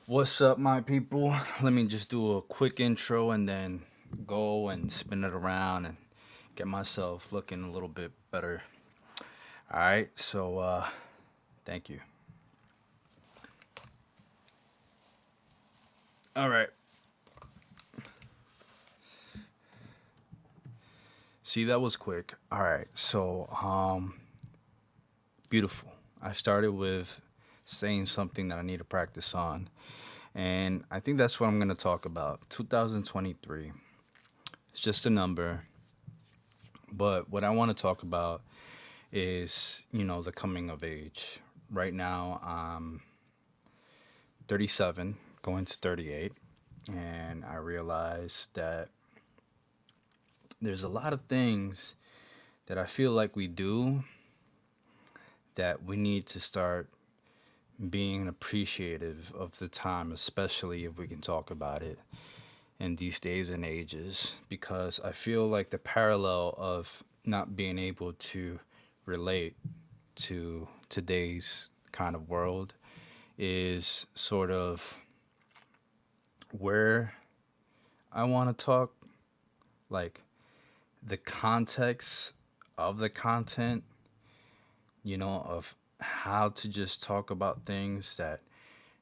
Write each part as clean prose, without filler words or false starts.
What's up, my people? Let me just do a quick intro and then go and spin it around and get myself looking a little bit better. All right, thank you. All right, see, that was quick. All right, beautiful. I started with saying something that I need to practice on, and I think that's what I'm going to talk about. 2023. It's just a number, but what I want to talk about is the coming of age. Right now I'm 37, going to 38, and I realize that there's a lot of things that I feel like we do that we need to start being appreciative of the time, especially if we can talk about it in these days and ages, because I feel like the parallel of not being able to relate to today's kind of world is sort of where I want to talk, like the context of the content, of how to just talk about things that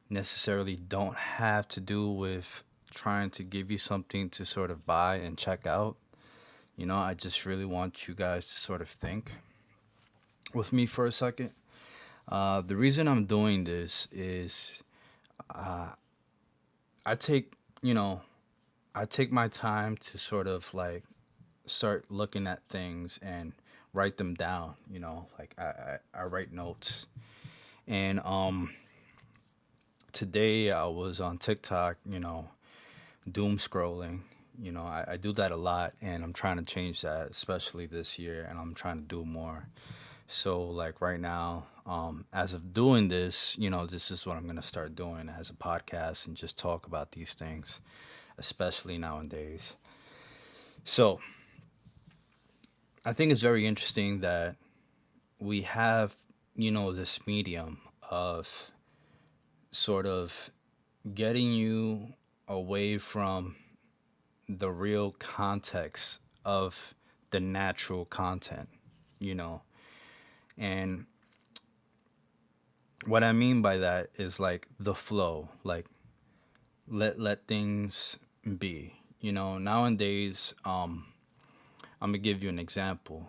necessarily don't have to do with trying to give you something to sort of buy and check out. I just really want you guys to sort of think with me for a second. The reason I'm doing this is uh, I take, you know, I take my time to sort of like start looking at things and write them down. Like I write notes. And today I was on TikTok, doom scrolling. I do that a lot, and I'm trying to change that, especially this year, and I'm trying to do more. So, like right now, as of doing this, this is what I'm going to start doing as a podcast and just talk about these things, especially nowadays. So, I think it's very interesting that we have, this medium of sort of getting you away from the real context of the natural content, you know. And what I mean by that is like the flow, like let things be. Nowadays, I'm gonna give you an example.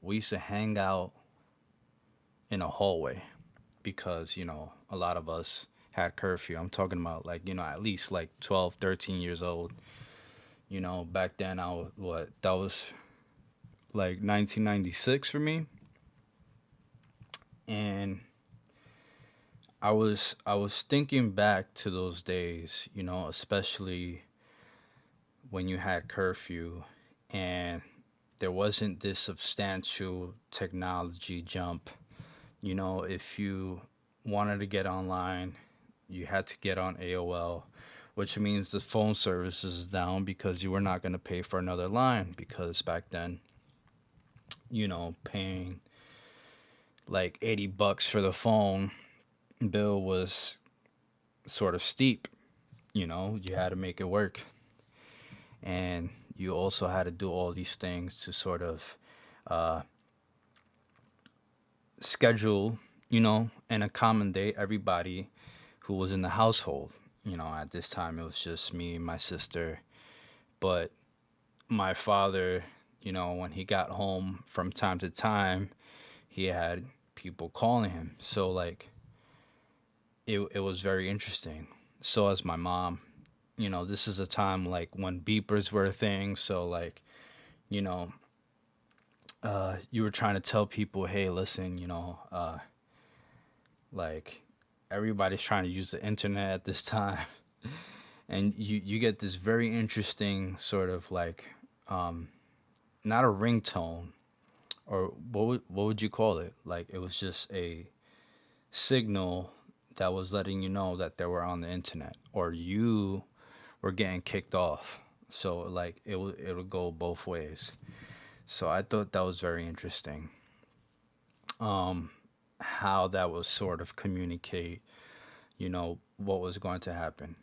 We used to hang out in a hallway because, a lot of us had curfew. I'm talking about like, at least like 12, 13 years old. Back then I was what? That was like 1996 for me. And I was thinking back to those days, especially when you had curfew and there wasn't this substantial technology jump. If you wanted to get online, you had to get on AOL, which means the phone service is down because you were not going to pay for another line because back then, paying like $80 for the phone bill was sort of steep. You had to make it work. And you also had to do all these things to sort of uh, schedule, and accommodate everybody who was in the household. At this time, it was just me and my sister. But my father, when he got home from time to time, he had people calling him. So, like, it was very interesting. So, as my mom, this is a time like when beepers were a thing. So, like, you know, you were trying to tell people, hey, listen, like everybody's trying to use the internet at this time. And you get this very interesting sort of like, um, not a ringtone, or what would you call it? Like it was just a signal that was letting you know that they were on the internet or you were getting kicked off. So like it would go both ways. So I thought that was very interesting. How that was sort of communicate, what was going to happen.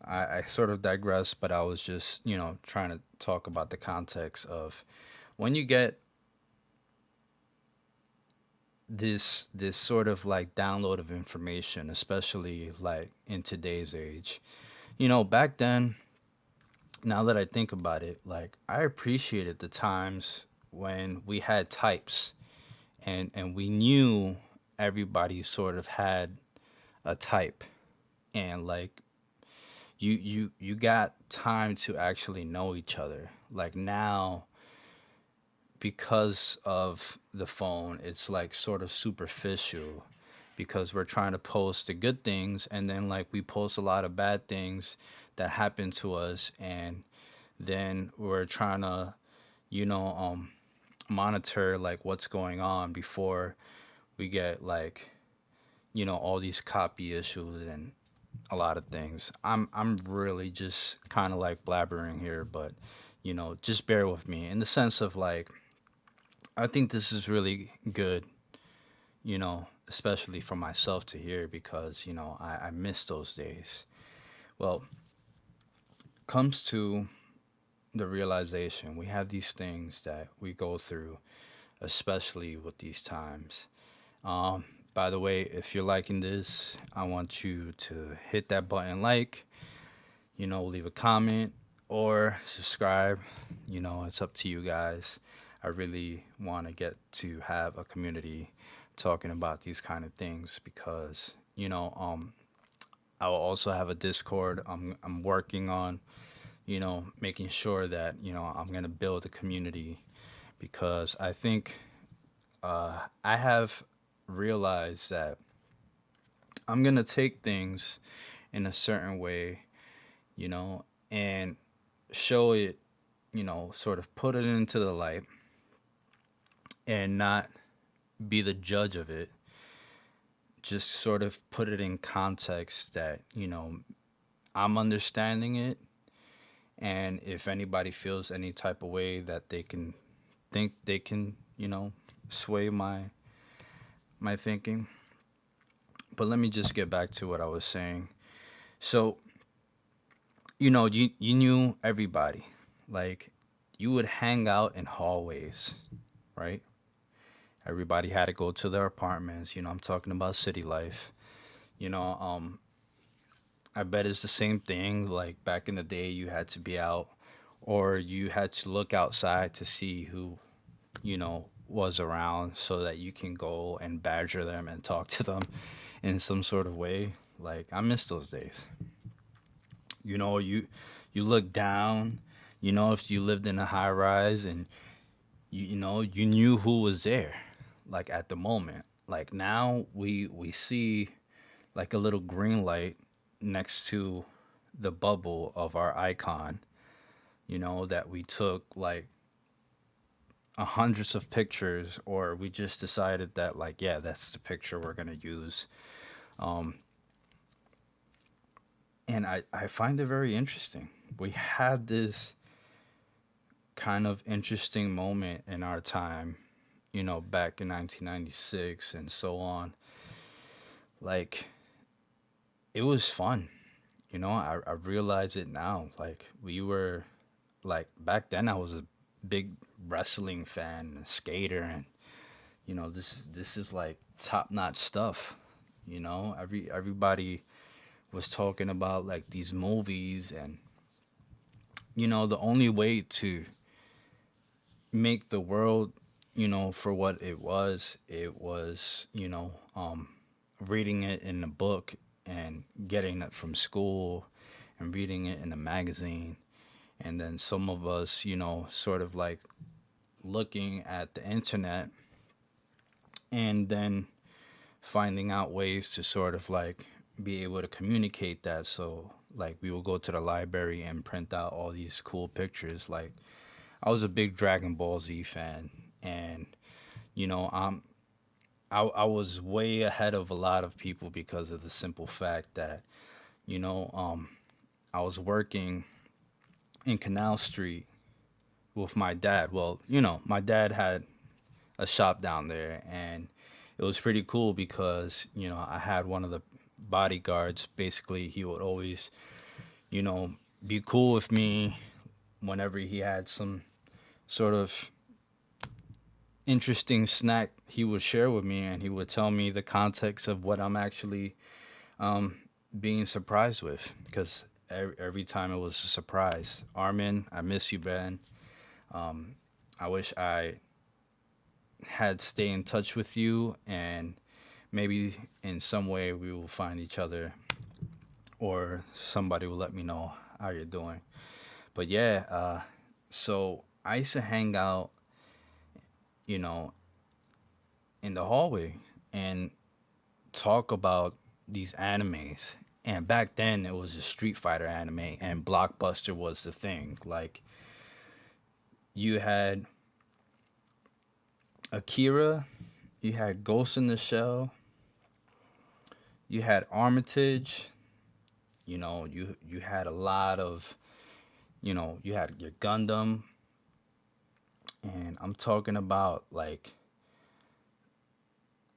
I sort of digress, but I was just, trying to talk about the context of when you get this sort of like download of information, especially like in today's age. Back then, now that I think about it, like I appreciated the times when we had types and we knew everybody sort of had a type, and like you got time to actually know each other. Like now, because of the phone, it's like sort of superficial because we're trying to post the good things, and then like we post a lot of bad things that happen to us, and then we're trying to, you know, um monitor like what's going on before we get like, all these copy issues and a lot of things. I'm really just kind of like blabbering here, but just bear with me in the sense of like I think this is really good, especially for myself to hear because, I miss those days. Well, comes to the realization we have these things that we go through, especially with these times. Um, by the way, if you're liking this, I want you to hit that button like, leave a comment or subscribe. It's up to you guys. I really want to get to have a community talking about these kind of things because, I will also have a Discord. I'm working on, making sure that, I'm going to build a community because I think I have realized that I'm going to take things in a certain way, you know, and show it, sort of put it into the light and not be the judge of it. Just sort of put it in context that, I'm understanding it. And if anybody feels any type of way that they can think they can, sway my thinking. But let me just get back to what I was saying. So, you knew everybody. Like you would hang out in hallways, right? Everybody had to go to their apartments. I'm talking about city life. You know, um, I bet it's the same thing. Like back in the day, you had to be out, or you had to look outside to see who, was around, so that you can go and badger them and talk to them in some sort of way. Like I miss those days. You look down. If you lived in a high rise and you knew who was there like at the moment. Like now we see like a little green light next to the bubble of our icon, that we took like hundreds of pictures, or we just decided that like, yeah, that's the picture we're going to use. um and I find it very interesting. We had this kind of interesting moment in our time, back in 1996 and so on. Like it was fun. I realize it now. Like we were like back then I was a big wrestling fan, a skater, and this is like top notch stuff. Everybody was talking about like these movies, and the only way to make the world, for what it was, reading it in a book and getting it from school and reading it in a magazine. And then some of us, sort of like looking at the internet and then finding out ways to sort of like be able to communicate that. So, like, we will go to the library and print out all these cool pictures. Like, I was a big Dragon Ball Z fan, and you know, I'm I was way ahead of a lot of people because of the simple fact that you know um, I was working in Canal Street with my dad. Well, my dad had a shop down there, and it was pretty cool because I had one of the bodyguards. Basically, he would always, you know, be cool with me whenever he had some sort of interesting snack he would share with me, and he would tell me the context of what I'm actually um, being surprised with, because every time it was a surprise. Armin, I miss you, Ben. Um, I wish I had stay in touch with you, and maybe in some way we will find each other, or somebody will let me know how you're doing. But yeah, so I used to hang out, you know, in the hallway and talk about these animes. And back then it was a Street Fighter anime, and Blockbuster was the thing. Like, you had Akira, you had Ghost in the Shell, you had Armitage, you had a lot of, you had your Gundam, and I'm talking about, like,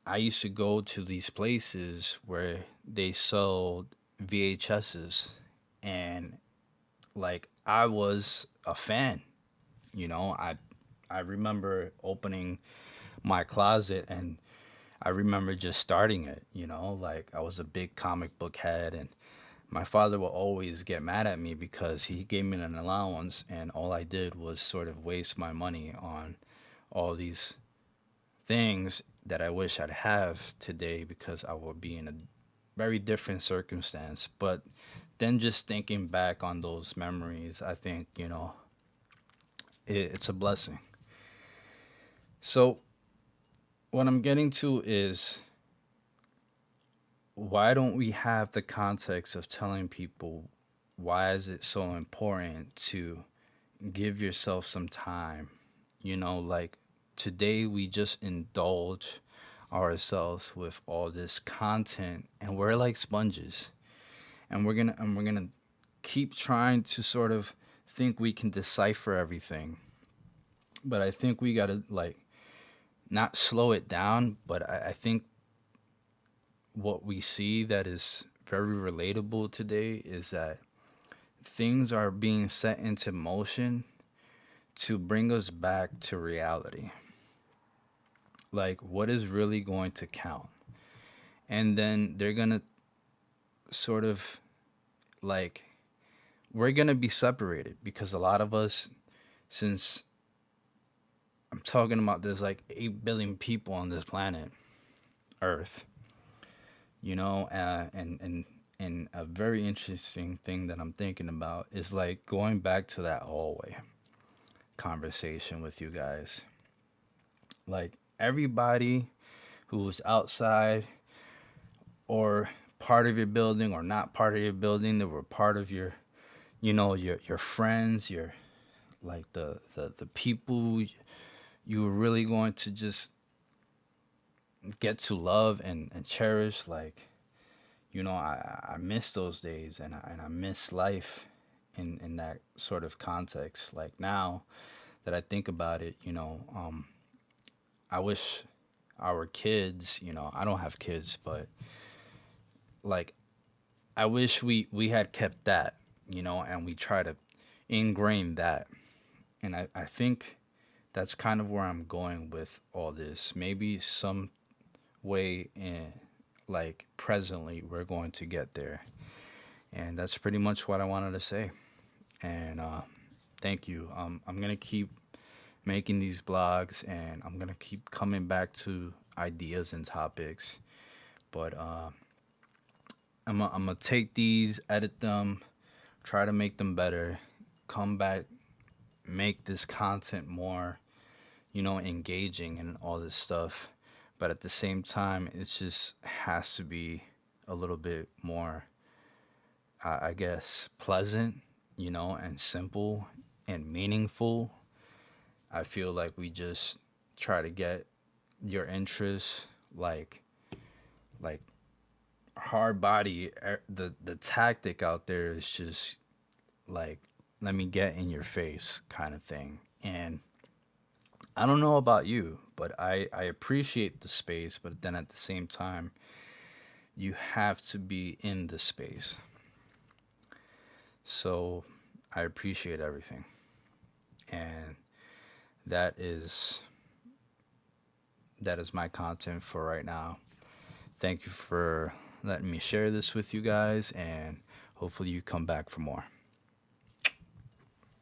I used to go to these places where they sold VHSs, and like I was a fan. I remember opening my closet, and I remember just starting it. Like, I was a big comic book head, and my father would always get mad at me because he gave me an allowance, and all I did was sort of waste my money on all these things that I wish I'd have today, because I would be in a very different circumstance. But then, just thinking back on those memories, I think, it's a blessing. So what I'm getting to is, why don't we have the context of telling people, why is it so important to give yourself some time? Like, today we just indulge ourselves with all this content, and we're like sponges, and we're gonna keep trying to sort of think we can decipher everything. But I think we gotta, like, not slow it down, but I think what we see that is very relatable today is that things are being set into motion to bring us back to reality. Like, what is really going to count? And then they're gonna sort of, like, we're gonna be separated, because a lot of us, since I'm talking about, there's like 8 billion people on this planet Earth, and a very interesting thing that I'm thinking about is, like, going back to that hallway conversation with you guys. Like, everybody who's outside, or part of your building or not part of your building, that were part of your, your friends, your, like, the people you were really going to just get to love and cherish. Like, I miss those days, and I miss life in that sort of context. Like, now that I think about it, I wish our kids, I don't have kids, but, like, I wish we had kept that, and we try to ingrain that. And I think that's kind of where I'm going with all this. Maybe some way in, like, presently, we're going to get there. And that's pretty much what I wanted to say. And thank you. I'm gonna keep making these blogs, and I'm gonna keep coming back to ideas and topics. But I'm gonna take these, edit them, try to make them better, come back, make this content more, engaging and all this stuff. But at the same time, it just has to be a little bit more, I guess, pleasant, and simple and meaningful. I feel like we just try to get your interest, like hard body. The tactic out there is just, like, let me get in your face kind of thing. And I don't know about you, but I appreciate the space, but then at the same time, you have to be in the space. So I appreciate everything. And that is that is my content for right now. Thank you for letting me share this with you guys, and hopefully you come back for more.